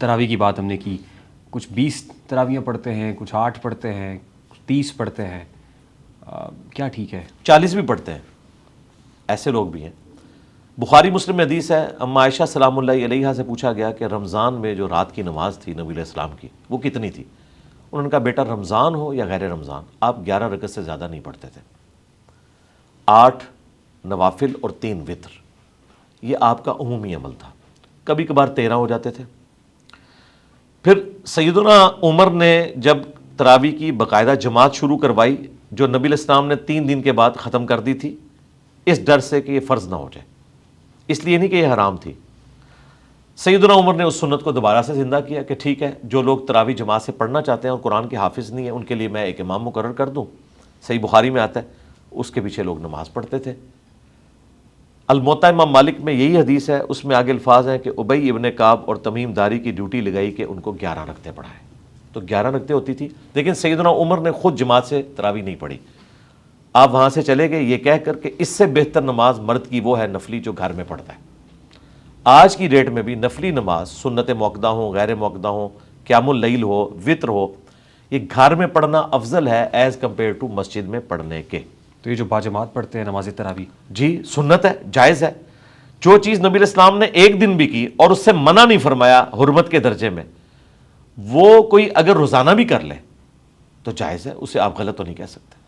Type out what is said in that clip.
تراویح کی بات ہم نے کی، کچھ 20 تراویحیں پڑھتے ہیں، کچھ 8 پڑھتے ہیں، کچھ 30 پڑھتے ہیں، کیا ٹھیک ہے؟ 40 بھی پڑھتے ہیں، ایسے لوگ بھی ہیں۔ بخاری مسلم میں حدیث ہے، اما عائشہ سلام اللہ علیہا سے پوچھا گیا کہ رمضان میں جو رات کی نماز تھی نبی علیہ السلام کی وہ کتنی تھی؟ انہوں نے کہا بیٹا رمضان ہو یا غیر رمضان آپ 11 رکعت سے زیادہ نہیں پڑھتے تھے، 8 نوافل اور 3 وتر، یہ آپ کا عمومی عمل تھا، کبھی کبھار 13 ہو جاتے تھے۔ پھر سیدنا عمر نے جب تراویح کی باقاعدہ جماعت شروع کروائی جو نبی علیہ السلام نے 3 دن کے بعد ختم کر دی تھی، اس ڈر سے کہ یہ فرض نہ ہو جائے، اس لیے نہیں کہ یہ حرام تھی۔ سیدنا عمر نے اس سنت کو دوبارہ سے زندہ کیا کہ ٹھیک ہے جو لوگ تراویح جماعت سے پڑھنا چاہتے ہیں اور قرآن کے حافظ نہیں ہیں ان کے لیے میں ایک امام مقرر کر دوں۔ صحیح بخاری میں آتا ہے اس کے پیچھے لوگ نماز پڑھتے تھے۔ الموطا امام مالک میں یہی حدیث ہے، اس میں آگے الفاظ ہیں کہ ابی ابن کعب اور تمیم داری کی ڈیوٹی لگائی کہ ان کو 11 رکعتیں پڑھائیں، تو 11 رکعتیں ہوتی تھی، لیکن سیدنا عمر نے خود جماعت سے تراویح نہیں پڑھی، آپ وہاں سے چلے گئے یہ کہہ کر کہ اس سے بہتر نماز مرد کی وہ ہے نفلی جو گھر میں پڑھتا ہے۔ آج کی ڈیٹ میں بھی نفلی نماز سنت موقدہ ہوں، غیر موقدہ ہوں، قیام اللیل ہو، وطر ہو، یہ گھر میں پڑھنا افضل ہے ایز کمپیئر ٹو مسجد میں پڑھنے کے۔ تو یہ جو باجماعت پڑھتے ہیں نماز تراویح، جی سنت ہے، جائز ہے۔ جو چیز نبی علیہ السلام نے ایک دن بھی کی اور اس سے منع نہیں فرمایا حرمت کے درجے میں، وہ کوئی اگر روزانہ بھی کر لے تو جائز ہے، اسے آپ غلط تو نہیں کہہ سکتے۔